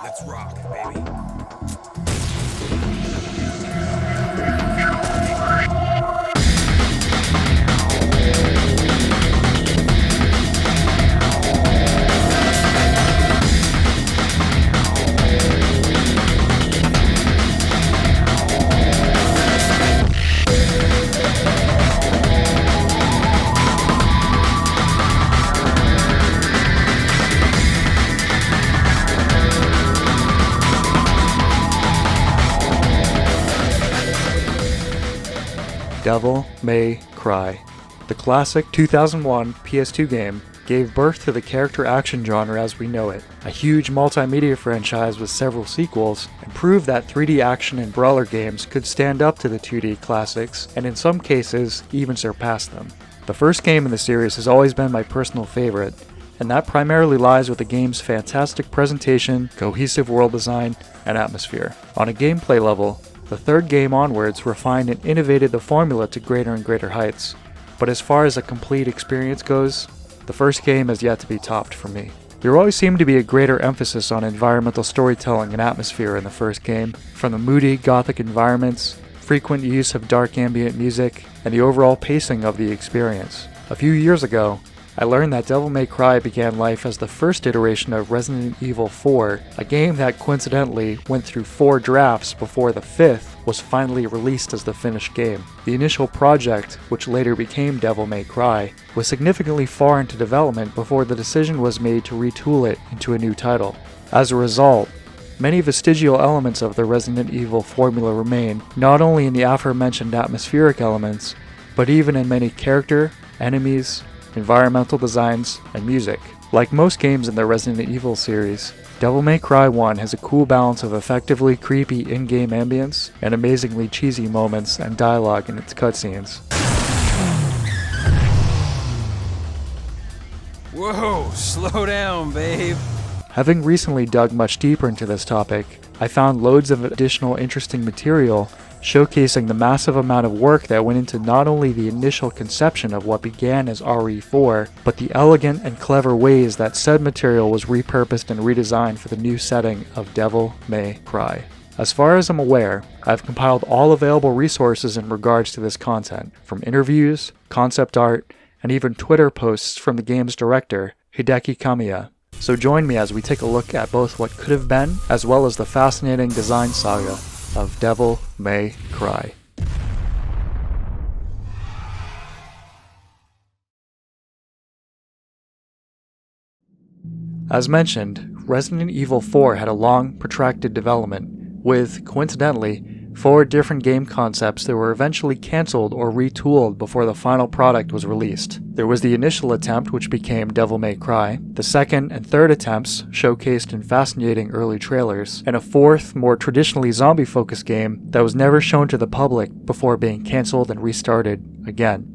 Let's rock, baby. Devil May Cry. The classic 2001 PS2 game gave birth to the character action genre as we know it, a huge multimedia franchise with several sequels, and proved that 3D action and brawler games could stand up to the 2D classics, and in some cases, even surpass them. The first game in the series has always been my personal favorite, and that primarily lies with the game's fantastic presentation, cohesive world design, and atmosphere. On a gameplay level, the third game onwards refined and innovated the formula to greater and greater heights, but as far as a complete experience goes, the first game has yet to be topped for me. There always seemed to be a greater emphasis on environmental storytelling and atmosphere in the first game, from the moody gothic environments, frequent use of dark ambient music, and the overall pacing of the experience. A few years ago, I learned that Devil May Cry began life as the first iteration of Resident Evil 4, a game that coincidentally went through 4 drafts before the 5th was finally released as the finished game. The initial project, which later became Devil May Cry, was significantly far into development before the decision was made to retool it into a new title. As a result, many vestigial elements of the Resident Evil formula remain, not only in the aforementioned atmospheric elements, but even in many character, enemies, environmental designs, and music. Like most games in the Resident Evil series, Devil May Cry 1 has a cool balance of effectively creepy in-game ambience and amazingly cheesy moments and dialogue in its cutscenes. Whoa, slow down, babe. Having recently dug much deeper into this topic, I found loads of additional interesting material showcasing the massive amount of work that went into not only the initial conception of what began as RE4, but the elegant and clever ways that said material was repurposed and redesigned for the new setting of Devil May Cry. As far as I'm aware, I've compiled all available resources in regards to this content, from interviews, concept art, and even Twitter posts from the game's director, Hideki Kamiya. So join me as we take a look at both what could have been, as well as the fascinating design saga of Devil May Cry. As mentioned, Resident Evil 4 had a long, protracted development, with, coincidentally, 4 different game concepts that were eventually cancelled or retooled before the final product was released. There was the initial attempt, which became Devil May Cry, the second and third attempts showcased in fascinating early trailers, and a fourth, more traditionally zombie-focused game that was never shown to the public before being cancelled and restarted again.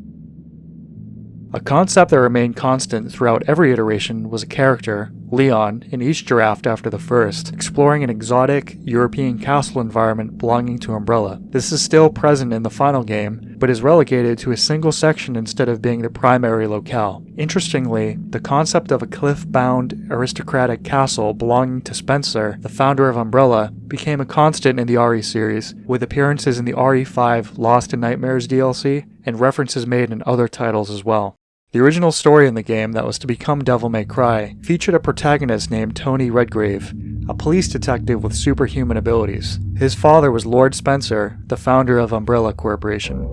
A concept that remained constant throughout every iteration was a character, Leon, in each draft after the first, exploring an exotic, European castle environment belonging to Umbrella. This is still present in the final game, but is relegated to a single section instead of being the primary locale. Interestingly, the concept of a cliff-bound, aristocratic castle belonging to Spencer, the founder of Umbrella, became a constant in the RE series, with appearances in the RE5 Lost in Nightmares DLC, and references made in other titles as well. The original story in the game that was to become Devil May Cry featured a protagonist named Tony Redgrave, a police detective with superhuman abilities. His father was Lord Spencer, the founder of Umbrella Corporation.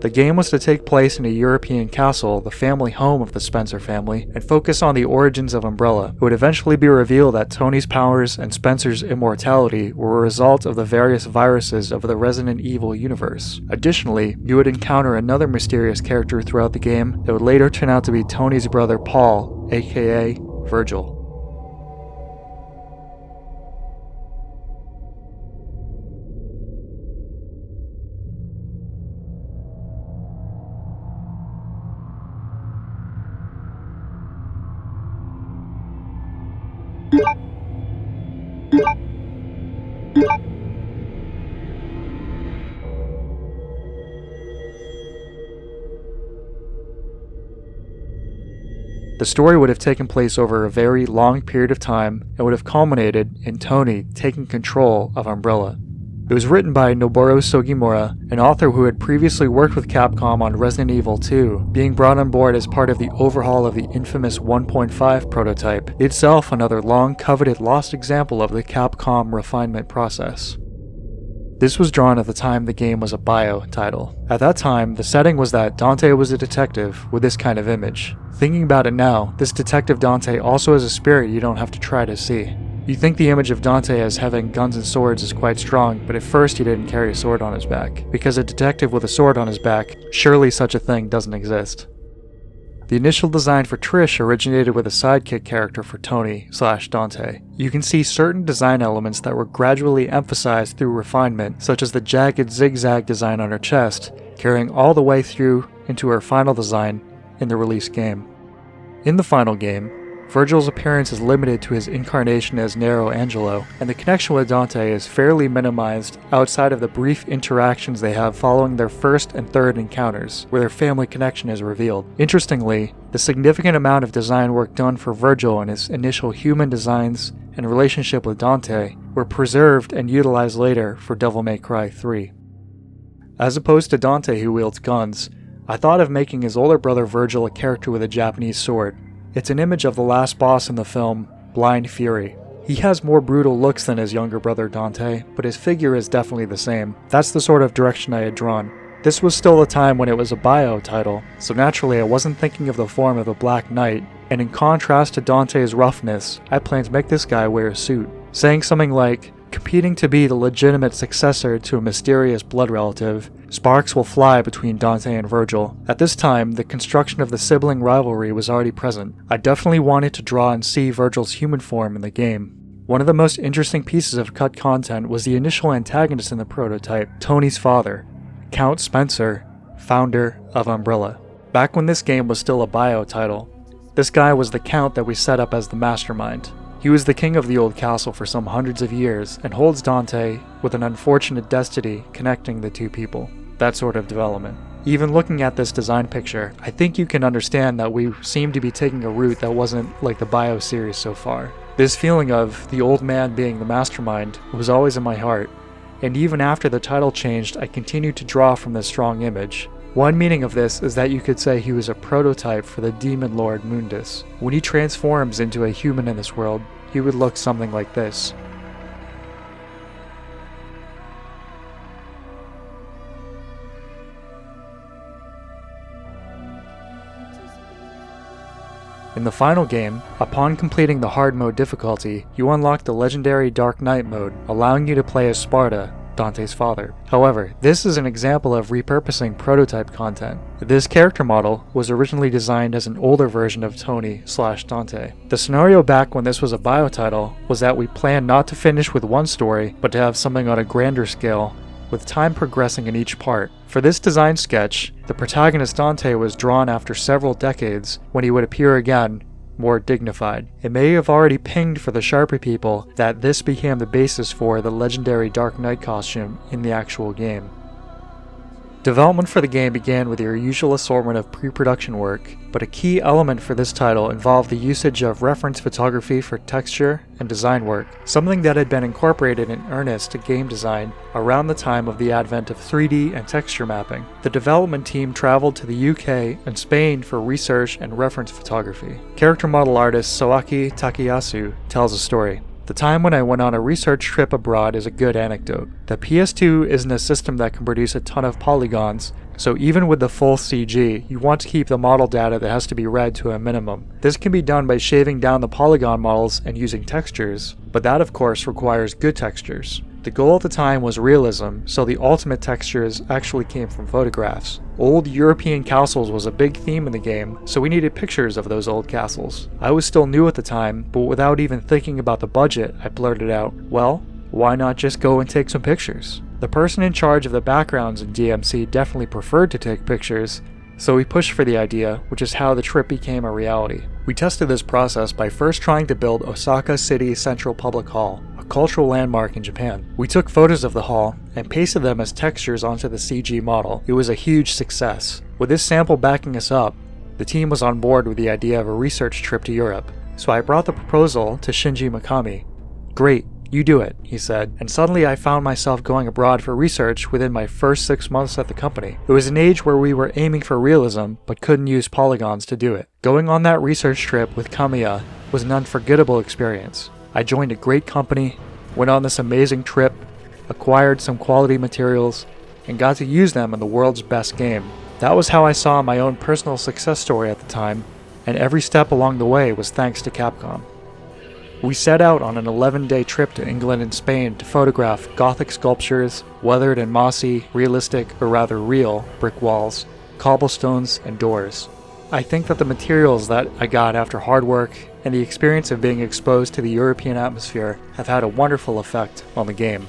The game was to take place in a European castle, the family home of the Spencer family, and focus on the origins of Umbrella. It would eventually be revealed that Tony's powers and Spencer's immortality were a result of the various viruses of the Resident Evil universe. Additionally, you would encounter another mysterious character throughout the game that would later turn out to be Tony's brother Paul, aka Virgil. The story would have taken place over a very long period of time and would have culminated in Tony taking control of Umbrella. It was written by Noboru Sugimura, an author who had previously worked with Capcom on Resident Evil 2, being brought on board as part of the overhaul of the infamous 1.5 prototype, itself another long-coveted lost example of the Capcom refinement process. This was drawn at the time the game was a bio title. At that time, the setting was that Dante was a detective with this kind of image. Thinking about it now, this detective Dante also has a spirit you don't have to try to see. You think the image of Dante as having guns and swords is quite strong, but at first he didn't carry a sword on his back. Because a detective with a sword on his back, surely such a thing doesn't exist. The initial design for Trish originated with a sidekick character for Tony/Dante. You can see certain design elements that were gradually emphasized through refinement, such as the jagged zigzag design on her chest, carrying all the way through into her final design in the release game. In the final game, Virgil's appearance is limited to his incarnation as Nero Angelo, and the connection with Dante is fairly minimized outside of the brief interactions they have following their first and third encounters, where their family connection is revealed. Interestingly, the significant amount of design work done for Virgil and his initial human designs and relationship with Dante were preserved and utilized later for Devil May Cry 3. As opposed to Dante who wields guns, I thought of making his older brother Virgil a character with a Japanese sword. It's an image of the last boss in the film, Blind Fury. He has more brutal looks than his younger brother Dante, but his figure is definitely the same. That's the sort of direction I had drawn. This was still a time when it was a bio title, so naturally I wasn't thinking of the form of a Black Knight, and in contrast to Dante's roughness, I planned to make this guy wear a suit, saying something like, competing to be the legitimate successor to a mysterious blood relative, sparks will fly between Dante and Virgil. At this time, the construction of the sibling rivalry was already present. I definitely wanted to draw and see Virgil's human form in the game. One of the most interesting pieces of cut content was the initial antagonist in the prototype, Tony's father, Count Spencer, founder of Umbrella. Back when this game was still a bio title, this guy was the Count that we set up as the mastermind. He was the king of the old castle for some hundreds of years and holds Dante with an unfortunate destiny connecting the two people. That sort of development. Even looking at this design picture, I think you can understand that we seem to be taking a route that wasn't like the Bio series so far. This feeling of the old man being the mastermind was always in my heart, and even after the title changed, I continued to draw from this strong image. One meaning of this is that you could say he was a prototype for the demon lord Mundus. When he transforms into a human in this world, he would look something like this. In the final game, upon completing the hard mode difficulty, you unlock the legendary Dark Knight mode, allowing you to play as Sparta, Dante's father. However, this is an example of repurposing prototype content. This character model was originally designed as an older version of Tony/Dante. The scenario back when this was a bio title was that we planned not to finish with one story, but to have something on a grander scale, with time progressing in each part. For this design sketch, the protagonist Dante was drawn after several decades when he would appear again, more dignified. It may have already pinged for the Sharpie people that this became the basis for the legendary Dark Knight costume in the actual game. Development for the game began with your usual assortment of pre-production work, but a key element for this title involved the usage of reference photography for texture and design work, something that had been incorporated in earnest to game design around the time of the advent of 3D and texture mapping. The development team traveled to the UK and Spain for research and reference photography. Character model artist Soaki Takayasu tells a story. The time when I went on a research trip abroad is a good anecdote. The PS2 isn't a system that can produce a ton of polygons, so even with the full CG, you want to keep the model data that has to be read to a minimum. This can be done by shaving down the polygon models and using textures, but that of course requires good textures. The goal at the time was realism, so the ultimate textures actually came from photographs. Old European castles was a big theme in the game, so we needed pictures of those old castles. I was still new at the time, but without even thinking about the budget, I blurted out, well, why not just go and take some pictures? The person in charge of the backgrounds in DMC definitely preferred to take pictures, so we pushed for the idea, which is how the trip became a reality. We tested this process by first trying to build Osaka City Central Public Hall, a cultural landmark in Japan. We took photos of the hall and pasted them as textures onto the CG model. It was a huge success. With this sample backing us up, The team was on board with the idea of a research trip to Europe, so I brought the proposal to Shinji Mikami. "Great, you do it," he said, and suddenly I found myself going abroad for research within my first 6 months at the company. It was an age where we were aiming for realism, but couldn't use polygons to do it. Going on that research trip with Kamiya was an unforgettable experience. I joined a great company, went on this amazing trip, acquired some quality materials, and got to use them in the world's best game. That was how I saw my own personal success story at the time, and every step along the way was thanks to Capcom. We set out on an 11-day trip to England and Spain to photograph Gothic sculptures, weathered and mossy, realistic, or rather real, brick walls, cobblestones, and doors. I think that the materials that I got after hard work and the experience of being exposed to the European atmosphere have had a wonderful effect on the game.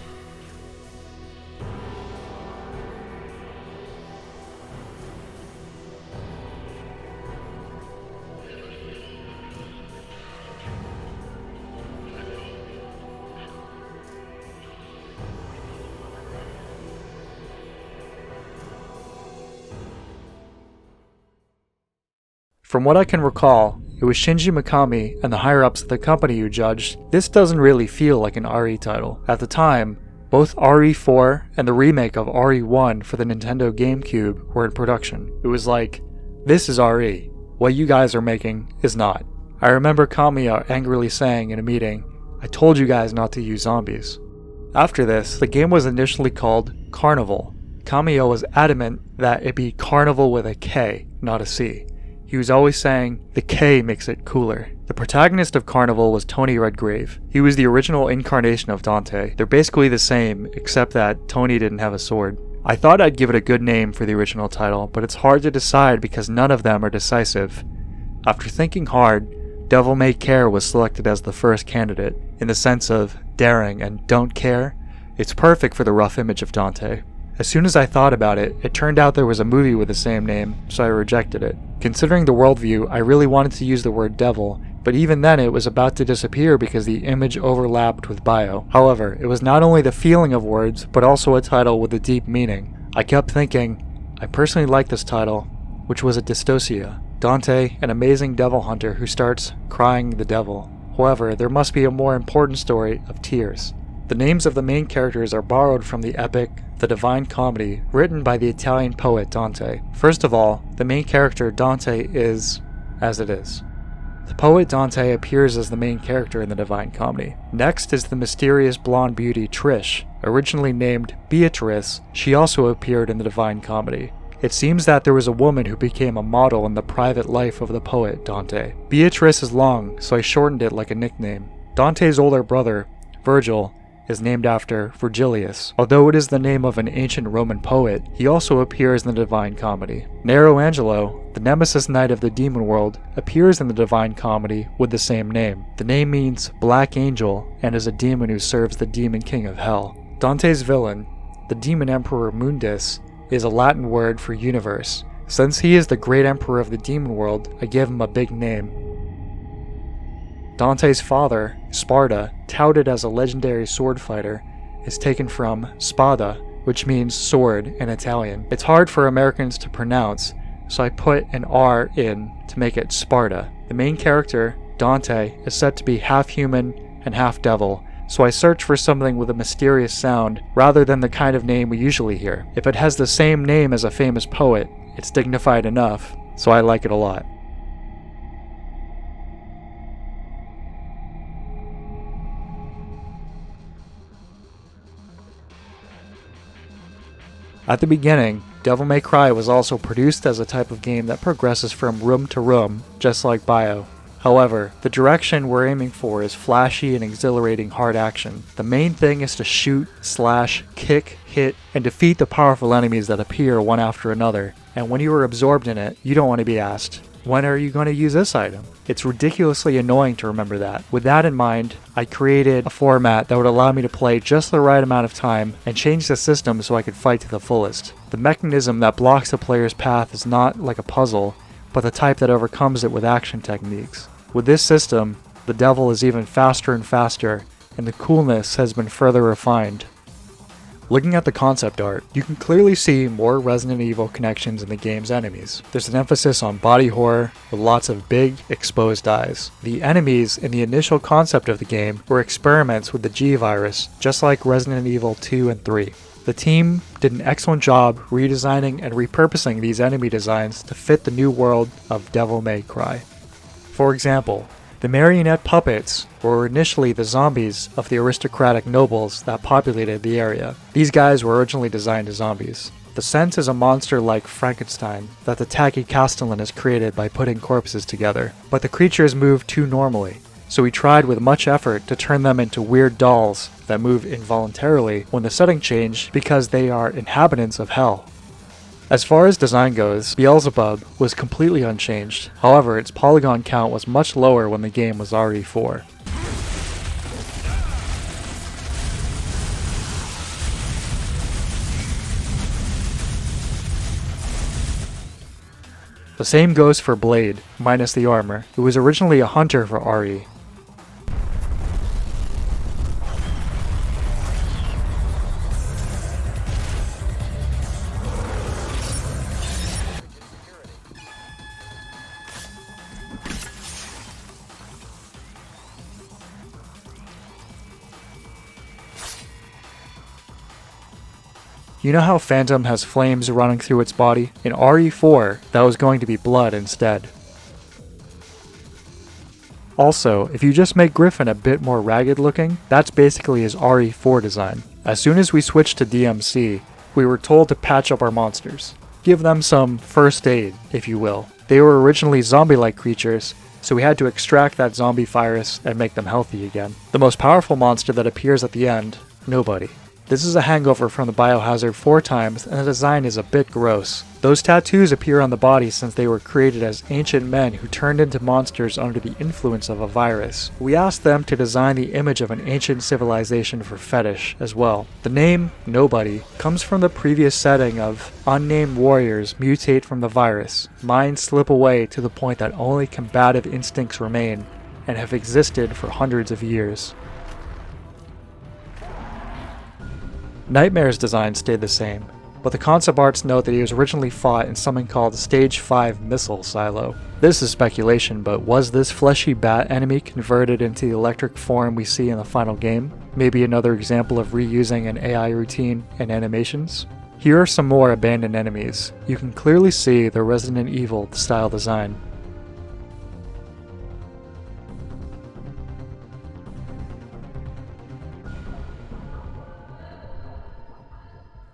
From what I can recall, it was Shinji Mikami and the higher-ups at the company who judged, "This doesn't really feel like an RE title." At the time, both RE4 and the remake of RE1 for the Nintendo GameCube were in production. It was like, "This is RE. What you guys are making is not." I remember Kamiya angrily saying in a meeting, "I told you guys not to use zombies." After this, the game was initially called Carnival. Kamiya was adamant that it be Carnival with a K, not a C. He was always saying, "The K makes it cooler." The protagonist of Carnival was Tony Redgrave. He was the original incarnation of Dante. They're basically the same, except that Tony didn't have a sword. I thought I'd give it a good name for the original title, but it's hard to decide because none of them are decisive. After thinking hard, Devil May Care was selected as the first candidate. In the sense of daring and don't care, it's perfect for the rough image of Dante. As soon as I thought about it, it turned out there was a movie with the same name, so I rejected it. Considering the worldview, I really wanted to use the word devil, but even then it was about to disappear because the image overlapped with bio. However, it was not only the feeling of words, but also a title with a deep meaning. I kept thinking, I personally like this title, which was a dystocia. Dante, an amazing devil hunter who starts crying the devil. However, there must be a more important story of tears. The names of the main characters are borrowed from the epic The Divine Comedy, written by the Italian poet Dante. First of all, the main character Dante is as it is. The poet Dante appears as the main character in the Divine Comedy. Next is the mysterious blonde beauty Trish. Originally named Beatrice, she also appeared in the Divine Comedy. It seems that there was a woman who became a model in the private life of the poet Dante. Beatrice is long, so I shortened it like a nickname. Dante's older brother, Virgil, is named after Virgilius. Although it is the name of an ancient Roman poet, he also appears in the Divine Comedy. Nero Angelo, the nemesis knight of the demon world, appears in the Divine Comedy with the same name. The name means Black Angel and is a demon who serves the demon king of hell. Dante's villain, the demon emperor Mundus, is a Latin word for universe. Since he is the great emperor of the demon world, I give him a big name. Dante's father, Sparta, touted as a legendary sword fighter, is taken from spada, which means sword in Italian. It's hard for Americans to pronounce, so I put an R in to make it Sparta. The main character, Dante, is said to be half human and half devil, so I searched for something with a mysterious sound rather than the kind of name we usually hear. If it has the same name as a famous poet, it's dignified enough, so I like it a lot. At the beginning, Devil May Cry was also produced as a type of game that progresses from room to room, just like Bio. However, the direction we're aiming for is flashy and exhilarating hard action. The main thing is to shoot, slash, kick, hit, and defeat the powerful enemies that appear one after another. And when you are absorbed in it, you don't want to be asked, when are you going to use this item? It's ridiculously annoying to remember that. With that in mind, I created a format that would allow me to play just the right amount of time and change the system so I could fight to the fullest. The mechanism that blocks the player's path is not like a puzzle, but the type that overcomes it with action techniques. With this system, the devil is even faster and faster, and the coolness has been further refined. Looking at the concept art, you can clearly see more Resident Evil connections in the game's enemies. There's an emphasis on body horror, with lots of big, exposed eyes. The enemies in the initial concept of the game were experiments with the G virus, just like Resident Evil 2 and 3. The team did an excellent job redesigning and repurposing these enemy designs to fit the new world of Devil May Cry. For example, the marionette puppets were initially the zombies of the aristocratic nobles that populated the area. These guys were originally designed as zombies. The Sense is a monster like Frankenstein that the tacky Castellan has created by putting corpses together, but the creatures move too normally, so we tried with much effort to turn them into weird dolls that move involuntarily when the setting changed because they are inhabitants of hell. As far as design goes, Beelzebub was completely unchanged, however its polygon count was much lower when the game was RE4. The same goes for Blade, minus the armor, who was originally a hunter for RE. You know how Phantom has flames running through its body? In RE4, that was going to be blood instead. Also, if you just make Griffin a bit more ragged looking, that's basically his RE4 design. As soon as we switched to DMC, we were told to patch up our monsters. Give them some first aid, if you will. They were originally zombie-like creatures, so we had to extract that zombie virus and make them healthy again. The most powerful monster that appears at the end, Nobody. This is a hangover from the Biohazard 4 times, and the design is a bit gross. Those tattoos appear on the body since they were created as ancient men who turned into monsters under the influence of a virus. We asked them to design the image of an ancient civilization for fetish as well. The name, Nobody, comes from the previous setting of unnamed warriors mutate from the virus, minds slip away to the point that only combative instincts remain, and have existed for hundreds of years. Nightmare's design stayed the same, but the concept arts note that he was originally fought in something called Stage 5 Missile Silo. This is speculation, but was this fleshy bat enemy converted into the electric form we see in the final game? Maybe another example of reusing an AI routine and animations? Here are some more abandoned enemies. You can clearly see the Resident Evil style design.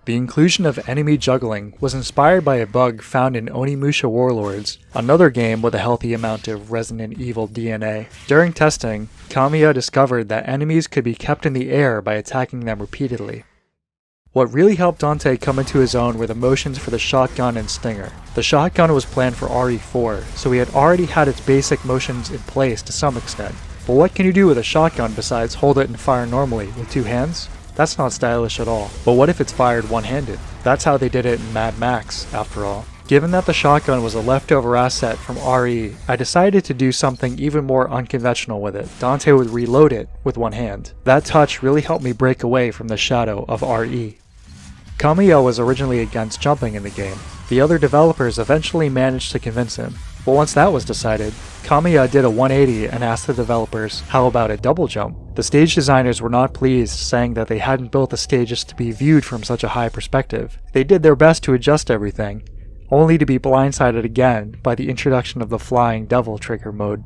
The inclusion of enemy juggling was inspired by a bug found in Onimusha Warlords, another game with a healthy amount of Resident Evil DNA. During testing, Kamiya discovered that enemies could be kept in the air by attacking them repeatedly. What really helped Dante come into his own were the motions for the shotgun and stinger. The shotgun was planned for RE4, so he had already had its basic motions in place to some extent. But what can you do with a shotgun besides hold it and fire normally with two hands? That's not stylish at all. But what if it's fired one-handed? That's how they did it in Mad Max, after all. Given that the shotgun was a leftover asset from RE, I decided to do something even more unconventional with it. Dante would reload it with one hand. That touch really helped me break away from the shadow of RE. Kamiya was originally against jumping in the game. The other developers eventually managed to convince him. But once that was decided, Kamiya did a 180 and asked the developers, how about a double jump? The stage designers were not pleased, saying that they hadn't built the stages to be viewed from such a high perspective. They did their best to adjust everything, only to be blindsided again by the introduction of the Flying Devil trigger mode.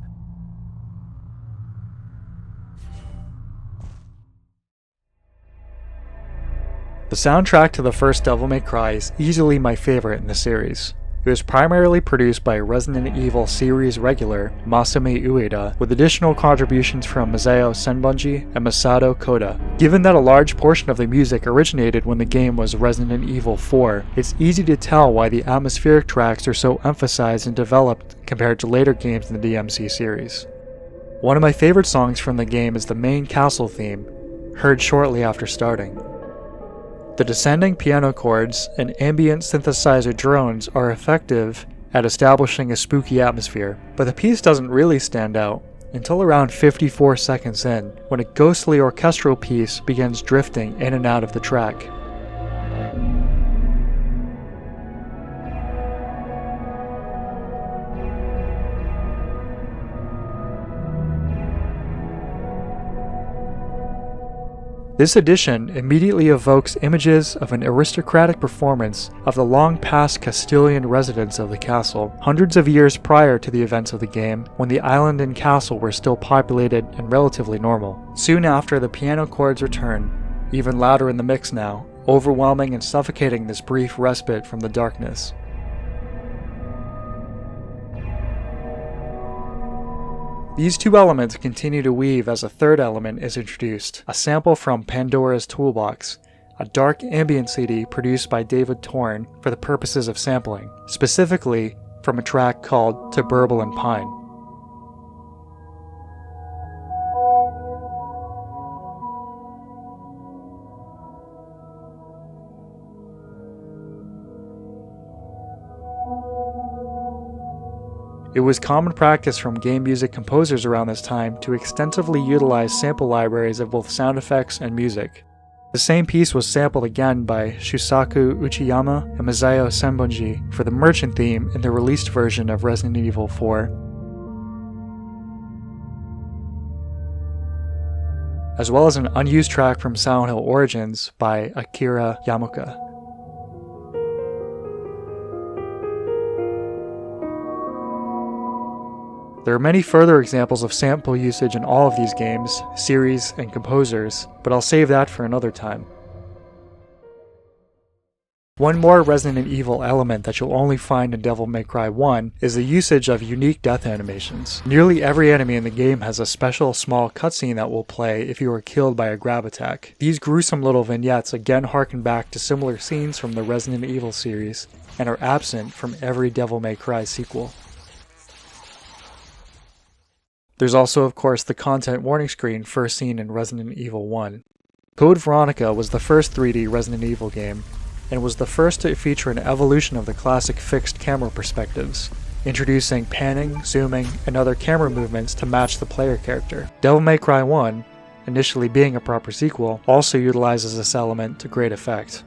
The soundtrack to the first Devil May Cry is easily my favorite in the series. It was primarily produced by Resident Evil series regular Masami Ueda, with additional contributions from Masao Senbunji and Masato Koda. Given that a large portion of the music originated when the game was Resident Evil 4, it's easy to tell why the atmospheric tracks are so emphasized and developed compared to later games in the DMC series. One of my favorite songs from the game is the main castle theme, heard shortly after starting. The descending piano chords and ambient synthesizer drones are effective at establishing a spooky atmosphere, but the piece doesn't really stand out until around 54 seconds in, when a ghostly orchestral piece begins drifting in and out of the track. This edition immediately evokes images of an aristocratic performance of the long-past Castilian residents of the castle, hundreds of years prior to the events of the game, when the island and castle were still populated and relatively normal. Soon after, the piano chords return, even louder in the mix now, overwhelming and suffocating this brief respite from the darkness. These two elements continue to weave as a third element is introduced, a sample from Pandora's Toolbox, a dark ambient CD produced by David Torn for the purposes of sampling, specifically from a track called To Burble and Pine. It was common practice from game music composers around this time to extensively utilize sample libraries of both sound effects and music. The same piece was sampled again by Shusaku Uchiyama and Masayo Senbonji for the merchant theme in the released version of Resident Evil 4. As well as an unused track from Silent Hill Origins by Akira Yamaoka. There are many further examples of sample usage in all of these games, series, and composers, but I'll save that for another time. One more Resident Evil element that you'll only find in Devil May Cry 1 is the usage of unique death animations. Nearly every enemy in the game has a special small cutscene that will play if you are killed by a grab attack. These gruesome little vignettes again harken back to similar scenes from the Resident Evil series, and are absent from every Devil May Cry sequel. There's also, of course, the content warning screen first seen in Resident Evil 1. Code Veronica was the first 3D Resident Evil game, and was the first to feature an evolution of the classic fixed camera perspectives, introducing panning, zooming, and other camera movements to match the player character. Devil May Cry 1, initially being a proper sequel, also utilizes this element to great effect.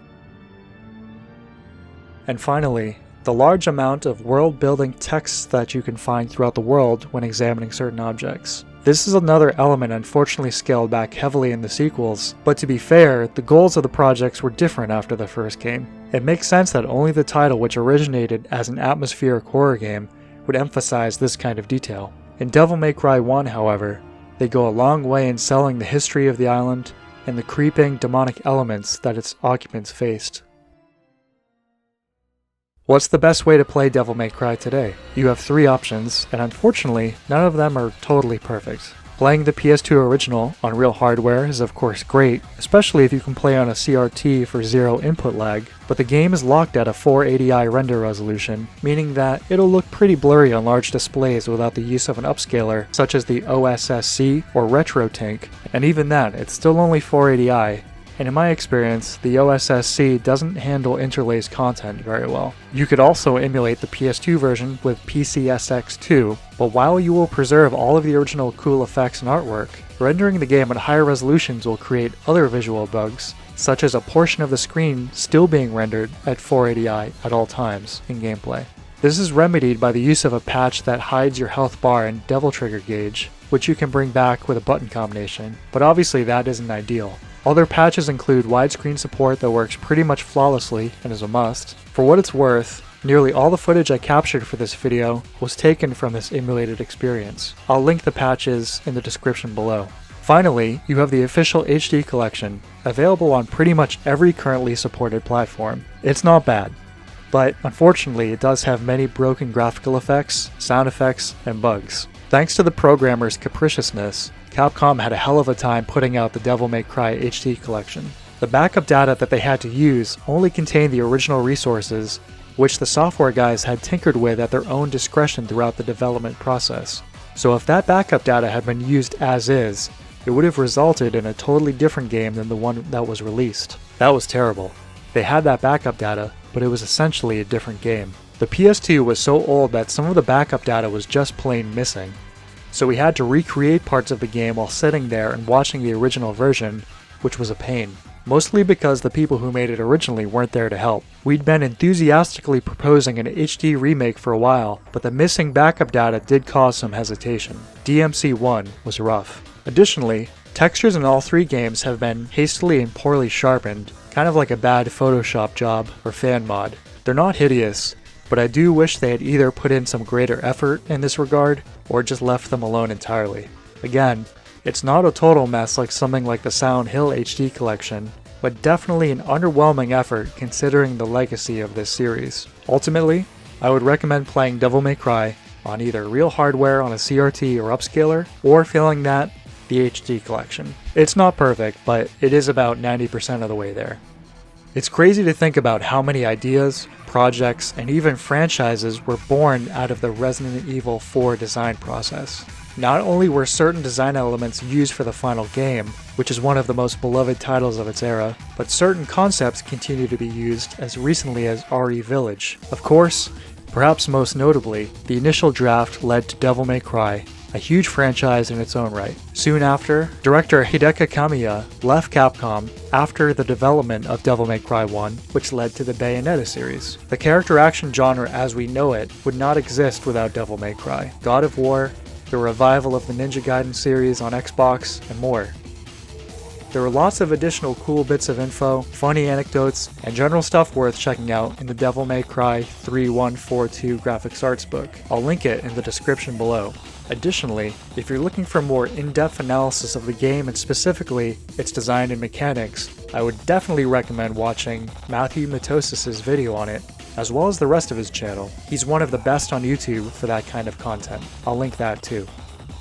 And finally, the large amount of world-building texts that you can find throughout the world when examining certain objects. This is another element unfortunately scaled back heavily in the sequels, but to be fair, the goals of the projects were different after the first game. It makes sense that only the title, which originated as an atmospheric horror game, would emphasize this kind of detail. In Devil May Cry 1, however, they go a long way in selling the history of the island and the creeping, demonic elements that its occupants faced. What's the best way to play Devil May Cry today? You have three options, and unfortunately, none of them are totally perfect. Playing the PS2 original on real hardware is of course great, especially if you can play on a CRT for zero input lag, but the game is locked at a 480i render resolution, meaning that it'll look pretty blurry on large displays without the use of an upscaler such as the OSSC or RetroTink, and even that, it's still only 480i. And in my experience, the OSSC doesn't handle interlace content very well. You could also emulate the PS2 version with PCSX2, but while you will preserve all of the original cool effects and artwork, rendering the game at higher resolutions will create other visual bugs, such as a portion of the screen still being rendered at 480i at all times in gameplay. This is remedied by the use of a patch that hides your health bar and devil trigger gauge, which you can bring back with a button combination, but obviously that isn't ideal. Other patches include widescreen support that works pretty much flawlessly and is a must. For what it's worth, nearly all the footage I captured for this video was taken from this emulated experience. I'll link the patches in the description below. Finally, you have the official HD collection, available on pretty much every currently supported platform. It's not bad, but unfortunately it does have many broken graphical effects, sound effects, and bugs. Thanks to the programmer's capriciousness, Capcom had a hell of a time putting out the Devil May Cry HD collection. The backup data that they had to use only contained the original resources, which the software guys had tinkered with at their own discretion throughout the development process. So if that backup data had been used as is, it would have resulted in a totally different game than the one that was released. That was terrible. They had that backup data, but it was essentially a different game. The PS2 was so old that some of the backup data was just plain missing. So we had to recreate parts of the game while sitting there and watching the original version, which was a pain. Mostly because the people who made it originally weren't there to help. We'd been enthusiastically proposing an HD remake for a while, but the missing backup data did cause some hesitation. DMC1 was rough. Additionally, Textures in all three games have been hastily and poorly sharpened, kind of like a bad Photoshop job or fan mod. They're not hideous, but I do wish they had either put in some greater effort in this regard, or just left them alone entirely. Again, it's not a total mess like something like the Silent Hill HD collection, but definitely an underwhelming effort considering the legacy of this series. Ultimately, I would recommend playing Devil May Cry on either real hardware on a CRT or upscaler, or failing that, the HD collection. It's not perfect, but it is about 90% of the way there. It's crazy to think about how many ideas, projects, and even franchises were born out of the Resident Evil 4 design process. Not only were certain design elements used for the final game, which is one of the most beloved titles of its era, but certain concepts continue to be used as recently as RE Village. Of course, perhaps most notably, the initial draft led to Devil May Cry, a huge franchise in its own right. Soon after, director Hideki Kamiya left Capcom after the development of Devil May Cry 1, which led to the Bayonetta series. The character action genre as we know it would not exist without Devil May Cry. God of War, the revival of the Ninja Gaiden series on Xbox, and more. There were lots of additional cool bits of info, funny anecdotes, and general stuff worth checking out in the Devil May Cry 3142 graphics arts book. I'll link it in the description below. Additionally, if you're looking for more in-depth analysis of the game and specifically its design and mechanics, I would definitely recommend watching Matthewmatosis' video on it, as well as the rest of his channel. He's one of the best on YouTube for that kind of content. I'll link that too.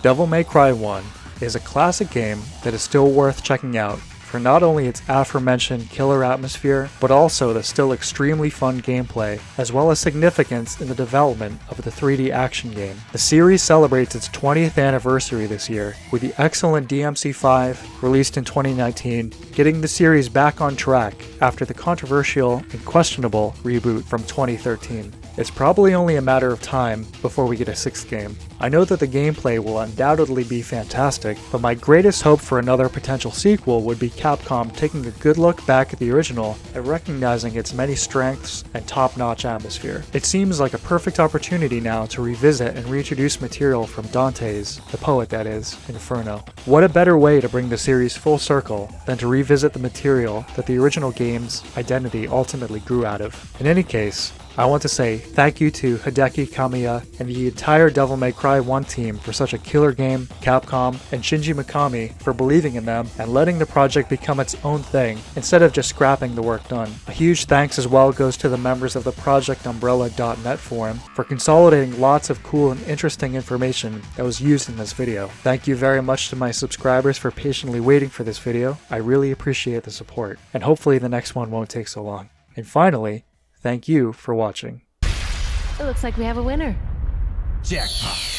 Devil May Cry 1 is a classic game that is still worth checking out for not only its aforementioned killer atmosphere, but also the still extremely fun gameplay, as well as significance in the development of the 3D action game. The series celebrates its 20th anniversary this year, with the excellent DMC5, released in 2019, getting the series back on track after the controversial and questionable reboot from 2013. It's probably only a matter of time before we get a 6th game. I know that the gameplay will undoubtedly be fantastic, but my greatest hope for another potential sequel would be Capcom taking a good look back at the original and recognizing its many strengths and top-notch atmosphere. It seems like a perfect opportunity now to revisit and reintroduce material from Dante's, the poet that is, Inferno. What a better way to bring the series full circle than to revisit the material that the original game's identity ultimately grew out of. In any case, I want to say thank you to Hideki Kamiya and the entire Devil May Cry 1 team for such a killer game, Capcom, and Shinji Mikami for believing in them and letting the project become its own thing instead of just scrapping the work done. A huge thanks as well goes to the members of the ProjectUmbrella.net forum for consolidating lots of cool and interesting information that was used in this video. Thank you very much to my subscribers for patiently waiting for this video. I really appreciate the support, and hopefully the next one won't take so long. And finally, thank you for watching. It looks like we have a winner. Jackpot.